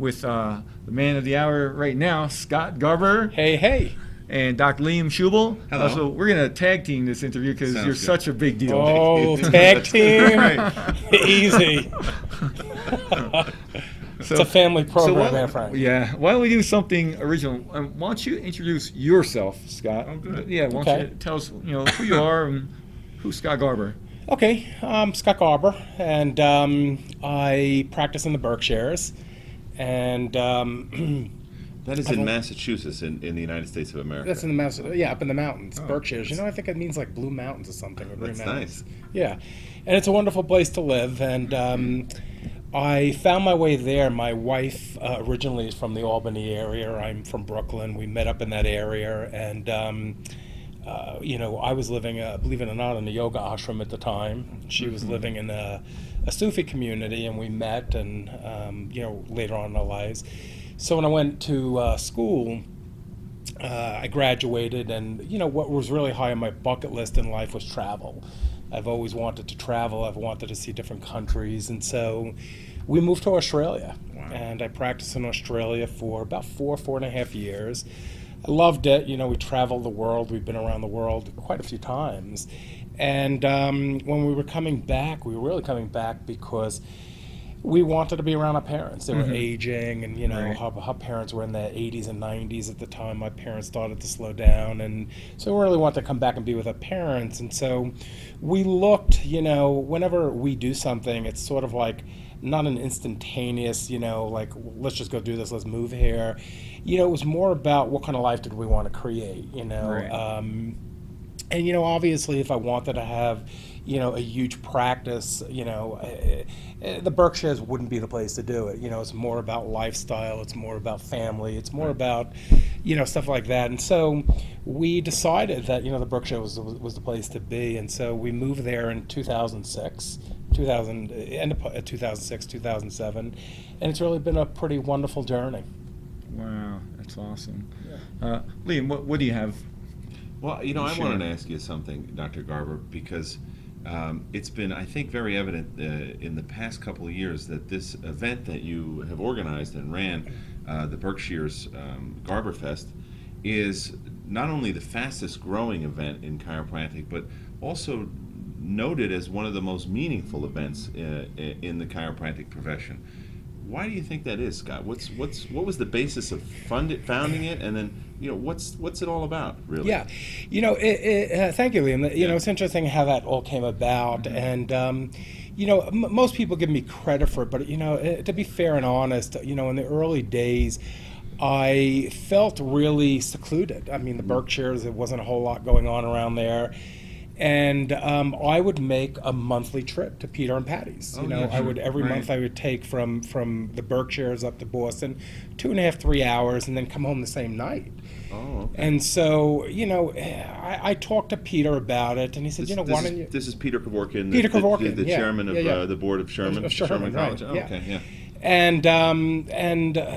with the man of the hour right now, Scott Garber. Hey, hey. And Dr. Liam Schubel. Hello. So we're going to tag team this interview because you're such a big deal. Oh, tag team. Easy. It's a family program there, Frank. Yeah. Why don't we do something original? Why don't you introduce yourself, Scott? Oh, good. Yeah, why don't you tell us who you are and who's Scott Garber? Okay, I'm Scott Garber, and I practice in the Berkshires. And that is in Massachusetts, in the United States of America. That's in the up in the mountains, Oh, Berkshires. I think it means like Blue Mountains or something. Or that's mountains. nice. Yeah, and it's a wonderful place to live. And I found my way there. My wife originally is from the Albany area. I'm from Brooklyn. We met up in that area, and I was living, believe it or not, in a yoga ashram at the time. She was living in a Sufi community, and we met, and later on in our lives. So when I went to school, I graduated, and what was really high on my bucket list in life was travel. I've always wanted to travel. I've wanted to see different countries, and so we moved to Australia. Wow. And I practiced in Australia for about 4.5 years. I loved it. We traveled the world. We've been around the world quite a few times. And when we were coming back, we were really coming back because we wanted to be around our parents. They were aging, and Right. our parents were in their 80s and 90s at the time. My parents started to slow down, and so we really wanted to come back and be with our parents. And so we looked, whenever we do something, it's sort of like not an instantaneous, like, let's just go do this, let's move here. It was more about what kind of life did we want to create, Right. And obviously, if I wanted to have, a huge practice, the Berkshires wouldn't be the place to do it. It's more about lifestyle, it's more about family, it's more about, stuff like that. And so we decided that, the Berkshire was the place to be. And so we moved there in 2006, end of 2006, 2007, and it's really been a pretty wonderful journey. Wow, that's awesome. Yeah. Liam, what do you have? Well, I wanted to ask you something, Dr. Garber, because it's been, I think, very evident in the past couple of years that this event that you have organized and ran, the Berkshire's Garber Fest, is not only the fastest growing event in chiropractic, but also noted as one of the most meaningful events in the chiropractic profession. Why do you think that is, Scott? What was the basis of founding it, and then what's it all about, really? Yeah, thank you, Liam. It's interesting how that all came about, and most people give me credit for it, but to be fair and honest, in the early days, I felt really secluded. I mean, the Berkshires, there wasn't a whole lot going on around there. And I would make a monthly trip to Peter and Patty's. I would every month I would take from the Berkshires up to Boston, 2.5, 3 hours, and then come home the same night. Oh, okay. And so I talked to Peter about it, and he said, why don't you? This is Peter Kevorkian, Peter Kevorkian, the chairman of the board of Sherman. Of Sherman, right, College. Oh, yeah. Okay, yeah. And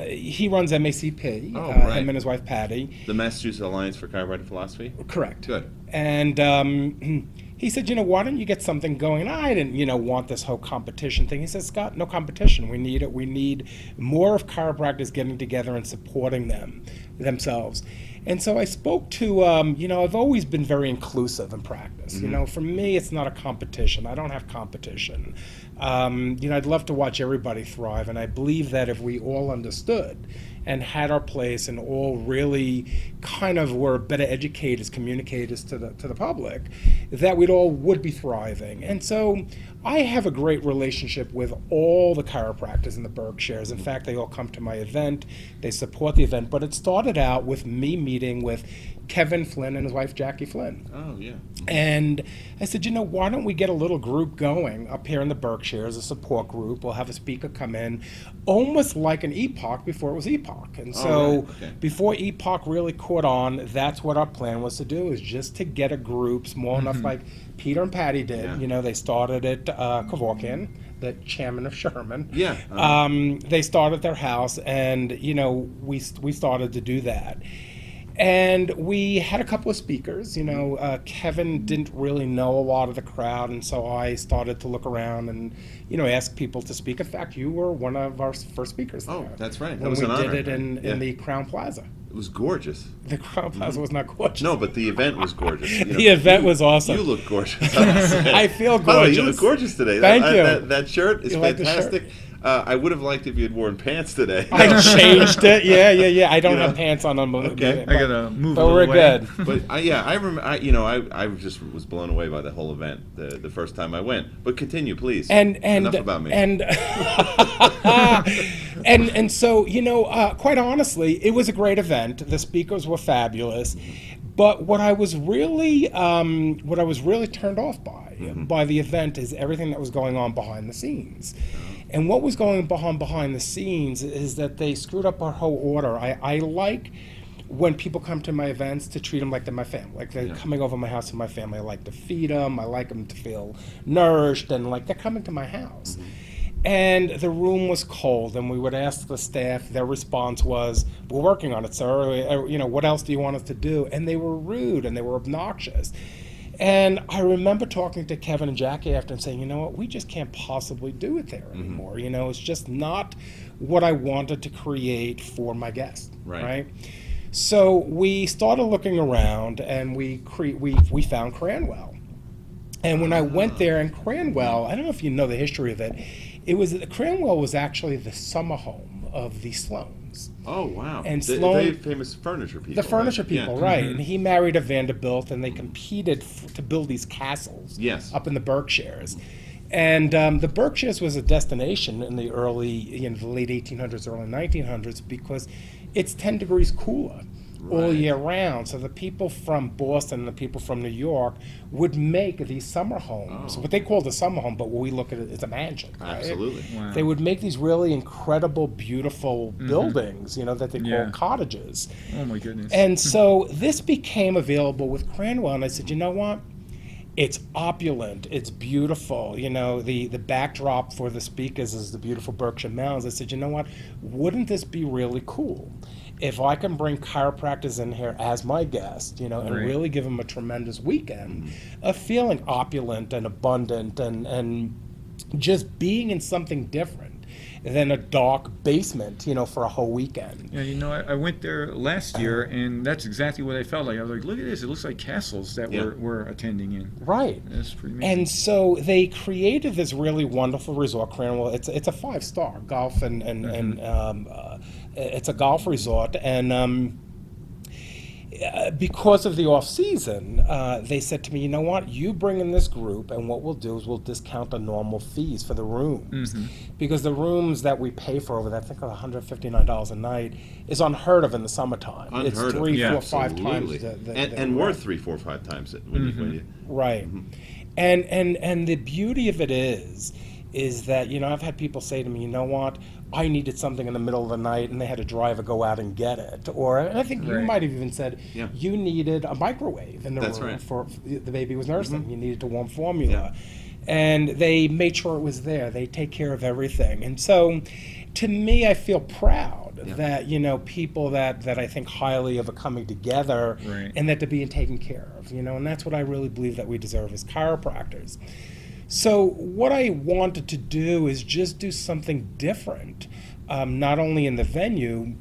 he runs MACP. Right. Him and his wife Patty. The Massachusetts Alliance for Chiropractic Philosophy. Correct. Good. And he said, why don't you get something going? And I didn't, want this whole competition thing. He said, Scott, no competition. We need it. We need more of chiropractors getting together and supporting themselves. And so I spoke to, I've always been very inclusive in practice. For me, it's not a competition. I don't have competition. I'd love to watch everybody thrive, and I believe that if we all understood and had our place and all really kind of were better educators, communicators to the public, that we'd all would be thriving. And so I have a great relationship with all the chiropractors in the Berkshires. In fact, they all come to my event, they support the event, but it started out with me meeting with Kevin Flynn and his wife Jackie Flynn. Oh, yeah. And I said, why don't we get a little group going up here in the Berkshires, a support group. We'll have a speaker come in, almost like an EPOC before it was EPOC. And so right. Okay. before EPOC really caught on, that's what our plan was to do, is just to get a group small enough like Peter and Patty did. Yeah. They started at Kevorkian, the chairman of Sherman. Yeah. They started their house, and we started to do that. And we had a couple of speakers. You know, Kevin didn't really know a lot of the crowd, and so I started to look around and, you know, ask people to speak. In fact, you were one of our first speakers there. Oh, that's right. That when was we an honor. did it in the Crown Plaza. It was gorgeous. The Crown Plaza was not gorgeous. No, but the event was gorgeous. You know, the event was awesome. You look gorgeous. I feel gorgeous. By the way, you look gorgeous today. Thank you. That shirt is You like the shirt? fantastic. I would have liked if you had worn pants today. I changed it. Yeah. I don't have pants on. Okay. I gotta move. But we're good. But I remember. I just was blown away by the whole event the first time I went. But continue, please. And enough about me. And so, you know, quite honestly, it was a great event. The speakers were fabulous. But what I was really turned off by the event is everything that was going on behind the scenes. And what was going on behind the scenes is that they screwed up our whole order. I like when people come to my events to treat them like they're my family. Like they're coming over my house to my family. I like to feed them. I like them to feel nourished and like they're coming to my house. And the room was cold, and we would ask the staff. Their response was, "We're working on it, sir. You know, what else do you want us to do?" And they were rude and they were obnoxious. And I remember talking to Kevin and Jackie after and saying, you know what, we just can't possibly do it there anymore. You know, it's just not what I wanted to create for my guests, right? So we started looking around, and we found Cranwell. And when I went there in Cranwell, I don't know if you know the history of it, Cranwell was actually the summer home of the Sloans. Oh, wow. And they famous furniture people. The furniture people, right. Mm-hmm. And he married a Vanderbilt, and they competed to build these castles up in the Berkshires. And the Berkshires was a destination in the the late 1800s, early 1900s, because it's 10 degrees cooler all year round. So the people from Boston and the people from New York would make these summer homes, what they called a summer home, but what we look at it as a mansion. Right? Absolutely. Wow. They would make these really incredible, beautiful buildings, you know, that they call cottages. Oh my goodness. And so this became available with Cranwell, and I said, you know what? It's opulent, it's beautiful. You know, the backdrop for the speakers is the beautiful Berkshire Mountains. I said, you know what? Wouldn't this be really cool if I can bring chiropractors in here as my guest, you know, and really give them a tremendous weekend of feeling opulent and abundant and just being in something different than a dark basement, you know, for a whole weekend. Yeah, you know, I went there last year, and that's exactly what I felt like. I was like, look at this. It looks like castles that we're attending in. Right. That's pretty amazing. And so they created this really wonderful resort, Cranwell. It's a 5-star golf and it's a golf resort, and because of the off season, they said to me, you know what, you bring in this group, and what we'll do is we'll discount the normal fees for the rooms, because the rooms that we pay for over there, I think are $159 a night, is unheard of in the summertime. It's 3, 4, 5 times and worth 3, 4, 5 times it when you right. And the beauty of it is that, you know, I've had people say to me, you know what, I needed something in the middle of the night, and they had a driver go out and get it. And I think you might have even said you needed a microwave in the room for the baby was nursing. You needed to warm formula. And they made sure it was there. They take care of everything. And so to me, I feel proud that, you know, people that I think highly of are coming together and that they're being taken care of, you know, and that's what I really believe that we deserve as chiropractors. So what I wanted to do is just do something different, not only in the venue,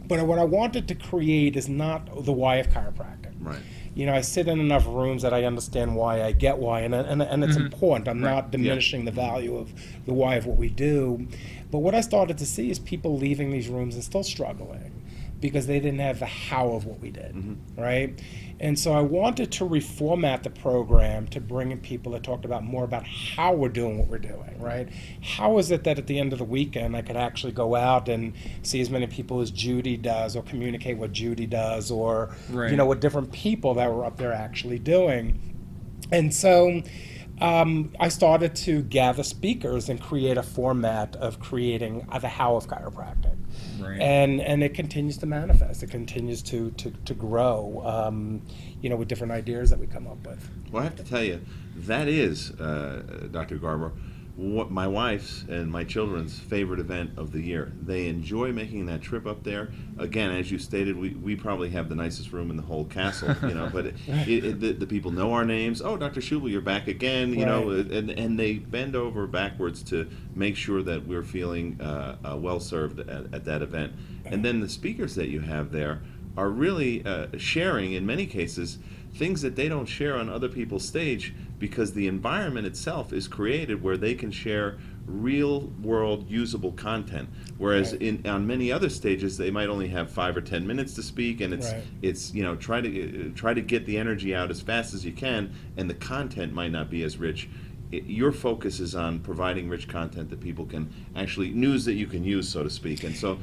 but what I wanted to create is not the why of chiropractic. Right. You know, I sit in enough rooms that I understand why, I get why, and it's important. I'm not diminishing the value of the why of what we do. But what I started to see is people leaving these rooms and still struggling because they didn't have the how of what we did, right? And so I wanted to reformat the program to bring in people that talked about more about how we're doing what we're doing, right? How is it that at the end of the weekend I could actually go out and see as many people as Judy does, or communicate what Judy does, or you know, what different people that were up there actually doing. And so I started to gather speakers and create a format of creating the how of chiropractic. And it continues to manifest. It continues to grow, you know, with different ideas that we come up with. Well, I have to tell you, that is, Dr. Garber, my wife's and my children's favorite event of the year. They enjoy making that trip up there. Again, as you stated, we probably have the nicest room in the whole castle, you know, but the people know our names. Oh, Dr. Schubel, you're back again, you know, and they bend over backwards to make sure that we're feeling well served at that event. And then the speakers that you have there are really sharing, in many cases, things that they don't share on other people's stage, because the environment itself is created where they can share real world usable content, whereas on many other stages they might only have 5 or 10 minutes to speak, and it's you know, try to get the energy out as fast as you can, and the content might not be as rich. Your focus is on providing rich content that people can actually, news that you can use, so to speak, and so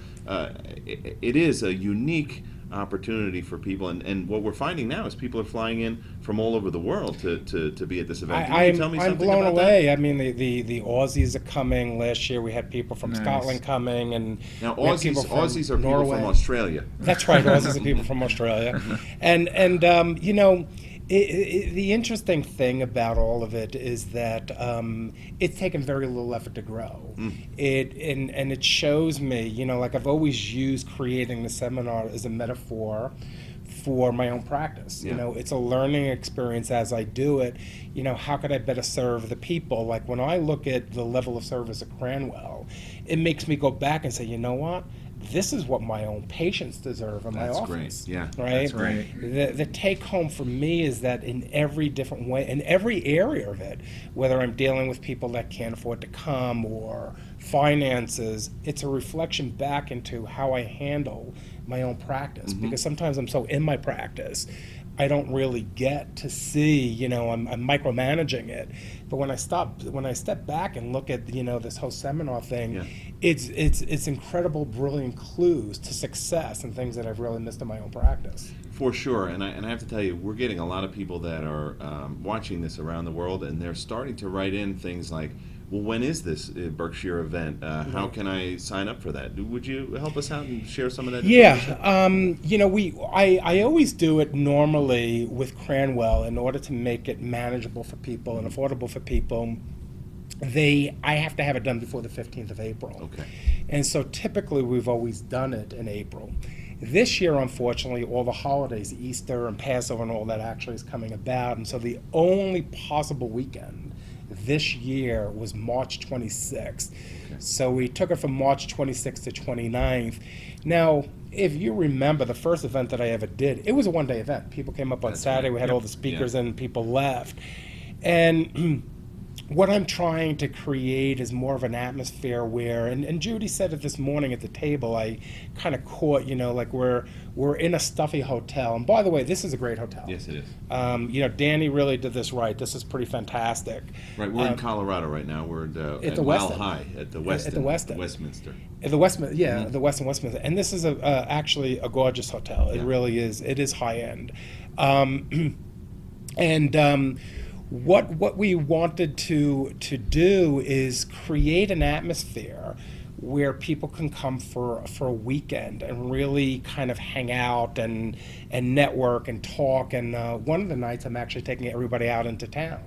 it is a unique opportunity for people, and what we're finding now is people are flying in from all over the world to be at this event. Can you tell me something I'm blown about away. that? I mean, the Aussies are coming. Last year we had people from Scotland coming, and now Aussies are Norway. people from Australia. That's right, Aussies are people from Australia, and you know. The interesting thing about all of it is that it's taken very little effort to grow. And it shows me, you know, like I've always used creating the seminar as a metaphor for my own practice. You know, it's a learning experience as I do it. You know, how could I better serve the people? Like when I look at the level of service at Cranwell, it makes me go back and say, you know what? This is what my own patients deserve in my office. That's great. Yeah, right. That's great. The take home for me is that in every different way, in every area of it, whether I'm dealing with people that can't afford to come or finances, it's a reflection back into how I handle my own practice. Because sometimes I'm so in my practice, I don't really get to see, you know, I'm micromanaging it. But when I step back and look at, you know, this whole seminar thing, it's incredible, brilliant clues to success and things that I've really missed in my own practice. For sure, and I have to tell you, we're getting a lot of people that are watching this around the world, and they're starting to write in things like, well, when is this Berkshire event? How can I sign up for that? Would you help us out and share some of that information? Yeah, you know, I always do it normally with Cranwell in order to make it manageable for people and affordable for people. I have to have it done before the 15th of April. Okay. And so typically we've always done it in April. This year, unfortunately, all the holidays, Easter and Passover and all that actually is coming about. And so the only possible weekend this year was March 26th. Okay. So we took it from March 26th to 29th. Now, if you remember the first event that I ever did, it was a one-day event. People came up on Saturday, we had all the speakers in, and people left. And what I'm trying to create is more of an atmosphere where, and Judy said it this morning at the table, I kind of caught, you know, like we're in a stuffy hotel. And by the way, this is a great hotel. Yes, it is. You know, Danny really did this right. This is pretty fantastic. Right, we're in Colorado right now. We're at the Mile Westin. High at the Westin. At the Westin. Westminster. The Westminster, yeah, the Westin Westminster. And this is actually a gorgeous hotel. It really is. It is high end. What we wanted to do is create an atmosphere where people can come for a weekend and really kind of hang out and network and talk. And one of the nights I'm actually taking everybody out into town.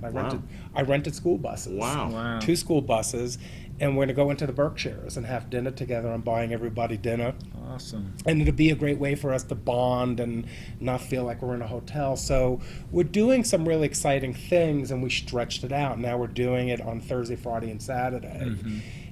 I rented school buses. Wow. 2 school buses. And we're going to go into the Berkshires and have dinner together. I'm buying everybody dinner. Awesome. And it'll be a great way for us to bond and not feel like we're in a hotel. So we're doing some really exciting things, and we stretched it out. Now we're doing it on Thursday, Friday, and Saturday.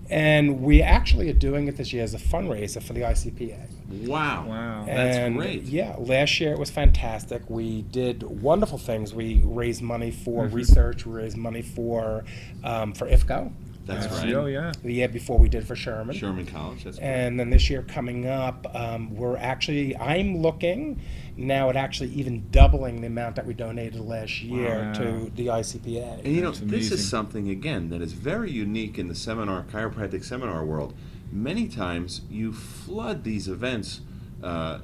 And we actually are doing it this year as a fundraiser for the ICPA. Wow. That's great. Yeah, last year it was fantastic. We did wonderful things. We raised money for research. We raised money for IFCO. That's right. Oh, yeah. The year before we did for Sherman College. That's and then this year coming up, I'm looking now at actually even doubling the amount that we donated last year to the ICPA. And you know, this is something, again, that is very unique in the chiropractic seminar world. Many times you flood these events,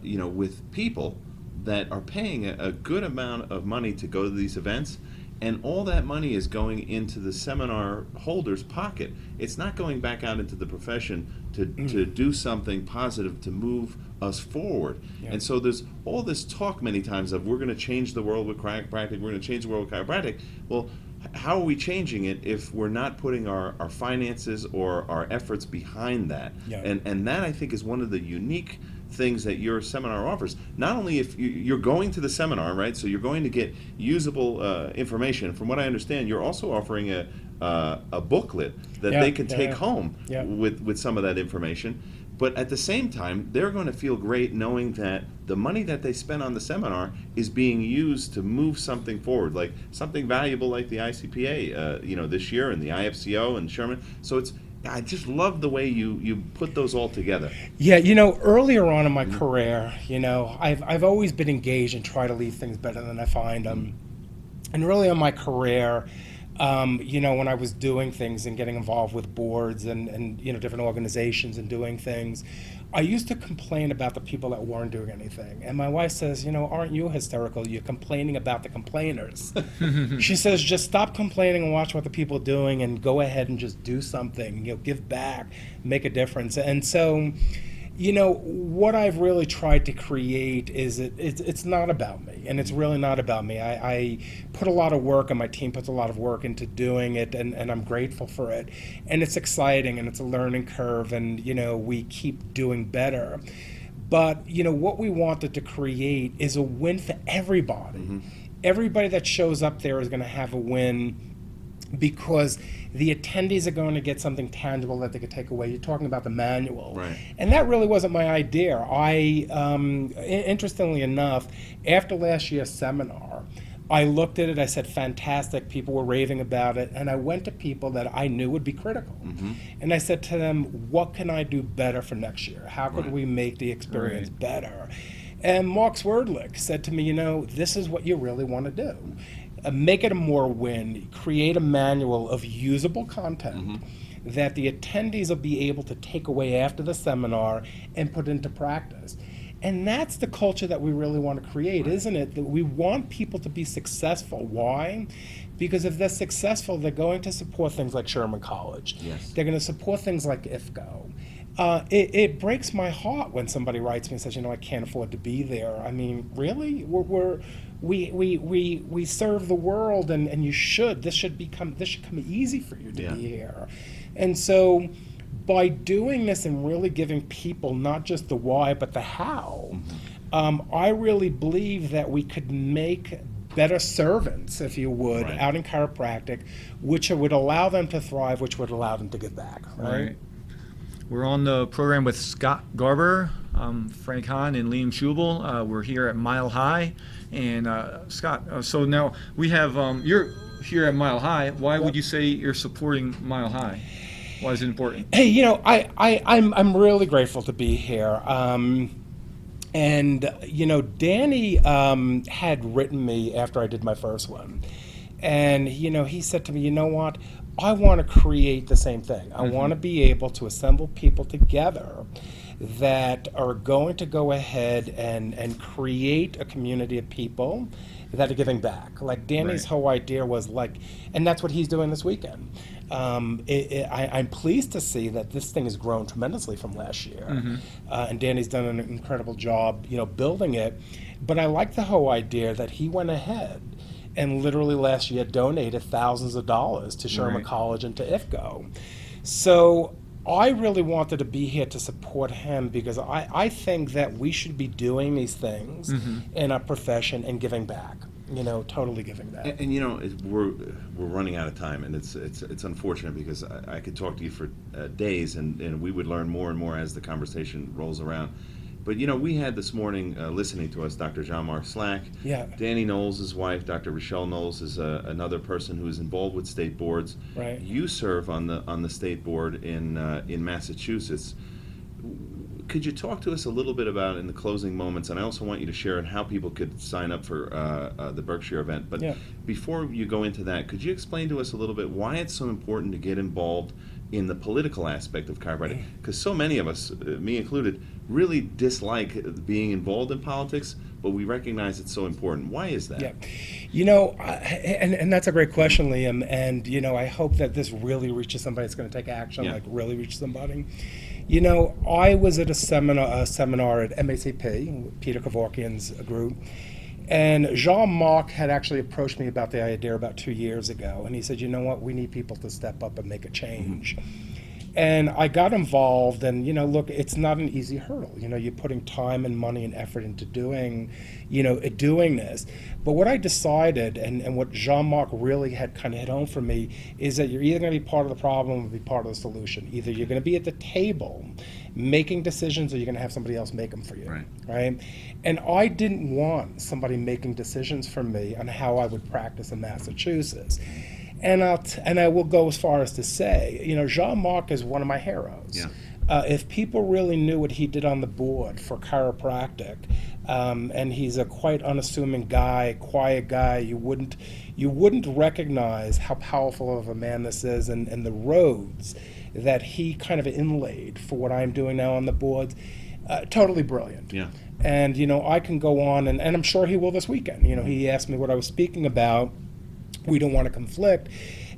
you know, with people that are paying a good amount of money to go to these events, and all that money is going into the seminar holder's pocket. It's not going back out into the profession to do something positive to move us forward. And so there's all this talk many times of we're going to change the world with chiropractic, we're going to change the world with chiropractic. Well, how are we changing it if we're not putting our finances or our efforts behind that? Yeah. And that, I think, is one of the unique things that your seminar offers. Not only if you're going to the seminar, right? So you're going to get usable information. From what I understand, you're also offering a booklet that they can take home with some of that information. But at the same time, they're going to feel great knowing that the money that they spend on the seminar is being used to move something forward, like something valuable like the ICPA, this year, and the IFCO and Sherman. So I just love the way you put those all together. Yeah, earlier on in my career, I've always been engaged and try to leave things better than I find them. And early in my career, when I was doing things and getting involved with boards and different organizations and doing things, I used to complain about the people that weren't doing anything. And my wife says, aren't you hysterical? You're complaining about the complainers. She says, just stop complaining and watch what the people are doing and go ahead and just do something, give back, make a difference. And so, what I've really tried to create is it's not about me, and it's really not about me. I put a lot of work, and my team puts a lot of work into doing it, and I'm grateful for it. And it's exciting, and it's a learning curve, and we keep doing better. But what we wanted to create is a win for everybody. Mm-hmm. Everybody that shows up there is going to have a win, because the attendees are going to get something tangible that they could take away. You're talking about the manual. Right. And that really wasn't my idea. Interestingly enough, after last year's seminar, I looked at it, I said, fantastic, people were raving about it, and I went to people that I knew would be critical. Mm-hmm. And I said to them, what can I do better for next year? How could we make the experience better? And Mark Swerdlick said to me, this is what you really want to do. Make it a more win, create a manual of usable content that the attendees will be able to take away after the seminar and put into practice. And that's the culture that we really want to create, isn't it? That we want people to be successful. Why? Because if they're successful, they're going to support things like Sherman College. Yes. They're going to support things like IFCO. It breaks my heart when somebody writes me and says, I can't afford to be there. I mean, really? We serve the world, and you should. This should come easy for you to be here. And so by doing this and really giving people not just the why but the how, I really believe that we could make better servants, if you would, out in chiropractic, which would allow them to thrive, which would allow them to give back. Right. We're on the program with Scott Garber, Frank Hahn, and Liam Schubel. We're here at Mile High. And Scott, so now we have, you're here at Mile High. Why would you say you're supporting Mile High? Why is it important? Hey, I'm really grateful to be here. And Danny had written me after I did my first one. And, he said to me, you know what? I want to create the same thing. I want to be able to assemble people together that are going to go ahead and create a community of people that are giving back. Like Danny's whole idea was and that's what he's doing this weekend. I'm pleased to see that this thing has grown tremendously from last year. And Danny's done an incredible job, building it. But I like the whole idea that he went ahead and literally last year donated thousands of dollars to Sherman College and to IFCO. So I really wanted to be here to support him, because I think that we should be doing these things in our profession and giving back, totally giving back. And we're running out of time, and it's unfortunate, because I could talk to you for days, and we would learn more and more as the conversation rolls around. But we had this morning listening to us, Dr. Jean-Marc Slack. Yeah. Danny Knowles, his wife, Dr. Rochelle Knowles, is another person who is involved with state boards. Right. You serve on the state board in Massachusetts. Could you talk to us a little bit about, in the closing moments, and I also want you to share how people could sign up for the Berkshire event. But before you go into that, could you explain to us a little bit why it's so important to get involved in the political aspect of chiropractic? Because so many of us, me included, really dislike being involved in politics, but we recognize it's so important. Why is that? And that's a great question, Liam. And I hope that this really reaches somebody that's going to take action, really reach somebody. I was at a seminar at MACP, Peter Kevorkian's group, And Jean-Marc had actually approached me about the idea about 2 years ago, and he said, you know what, we need people to step up and make a change. And I got involved, and look, it's not an easy hurdle. You're putting time and money and effort into doing this. But what I decided, and what Jean-Marc really had kind of hit home for me, is that you're either going to be part of the problem or be part of the solution. Either you're going to be at the table making decisions, or you're going to have somebody else make them for you. Right? And I didn't want somebody making decisions for me on how I would practice in Massachusetts. And I will go as far as to say, Jean-Marc is one of my heroes. Yeah. If people really knew what he did on the board for chiropractic, and he's a quite unassuming guy, quiet guy, you wouldn't recognize how powerful of a man this is, and the roads that he kind of inlaid for what I'm doing now on the boards, totally brilliant. Yeah. And I can go on, and I'm sure he will this weekend. He asked me what I was speaking about. We don't want to conflict.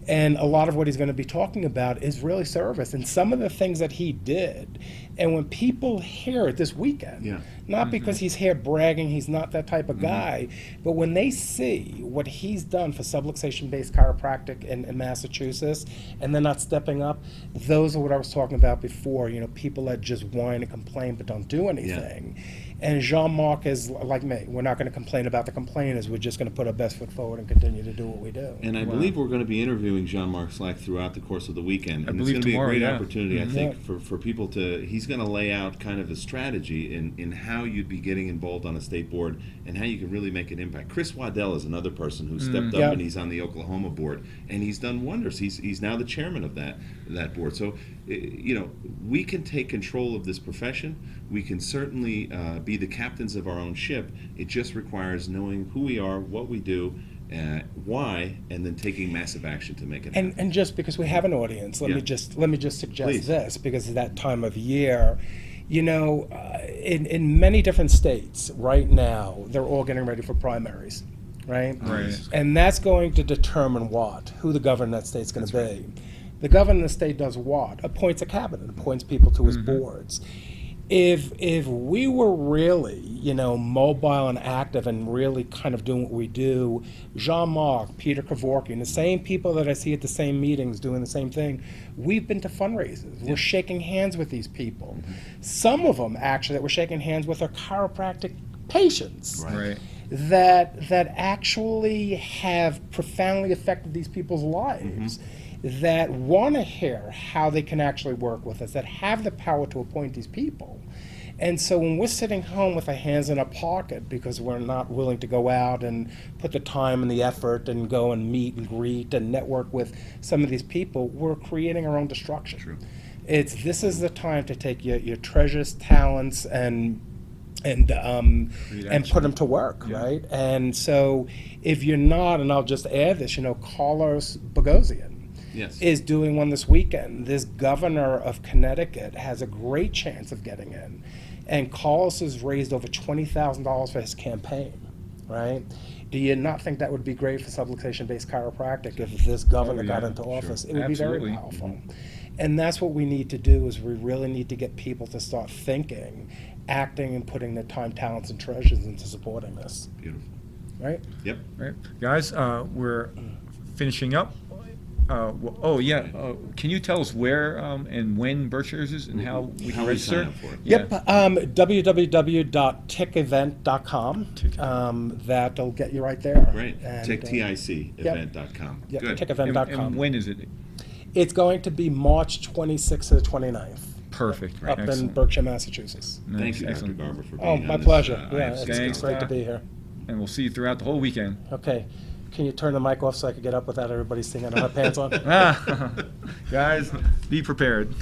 And a lot of what he's going to be talking about is really service. And some of the things that he did, and when people hear it this weekend, not because he's here bragging, he's not that type of guy, but when they see what he's done for subluxation-based chiropractic in Massachusetts, and they're not stepping up, those are what I was talking about before, people that just whine and complain but don't do anything. And Jean-Marc is like me. We're not going to complain about the complainers. We're just going to put our best foot forward and continue to do what we do. And I believe we're going to be interviewing Jean-Marc Slack throughout the course of the weekend. And it's going to be a great opportunity, I think, for people to, he's going to lay out kind of a strategy in how you'd be getting involved on a state board and how you can really make an impact. Chris Waddell is another person who stepped up, and he's on the Oklahoma board, and he's done wonders. He's now the chairman of that board. So, we can take control of this profession. We can certainly be the captains of our own ship. It just requires knowing who we are, what we do, why, and then taking massive action to make it happen. And just because we have an audience, let me just suggest Please. this, because of that time of year. In many different states right now, they're all getting ready for primaries, right? And that's going to determine who the governor of that state's going to be. The governor of the state does what? Appoints a cabinet, appoints people to his boards. If we were really, mobile and active and really kind of doing what we do, Jean-Marc, Peter Kevorkian, the same people that I see at the same meetings doing the same thing, we've been to fundraisers. We're shaking hands with these people. Some of them, actually, that we're shaking hands with are chiropractic patients. That actually have profoundly affected these people's lives. That want to hear how they can actually work with us, that have the power to appoint these people. And so when we're sitting home with our hands in our pocket because we're not willing to go out and put the time and the effort and go and meet and greet and network with some of these people, we're creating our own destruction. This is the time to take your treasures, talents, and put them to work, right? And so if you're not, and I'll just add this, Carlos Bogosian, is doing one this weekend. This governor of Connecticut has a great chance of getting in. And Carlos has raised over $20,000 for his campaign, right? Do you not think that would be great for subluxation-based chiropractic if this governor got into office? It would be very powerful. And that's what we need to do, is we really need to get people to start thinking, acting, and putting their time, talents, and treasures into supporting this. Beautiful. Right? Yep. Right. Guys, we're finishing up. Can you tell us where and when Berkshire's is and how we can register? www.ticevent.com. That'll get you right there. Right. TicEvent.com. Yep, Good. TicEvent.com. And when is it? It's going to be March 26th to the 29th. Perfect. Up in Berkshire, Massachusetts. Thank you, Dr. Excellent. Garber, for being on my this, pleasure. IFCO. It's great to be here. And we'll see you throughout the whole weekend. Okay. Can you turn the mic off so I can get up without everybody singing I don't have pants on? Guys, be prepared.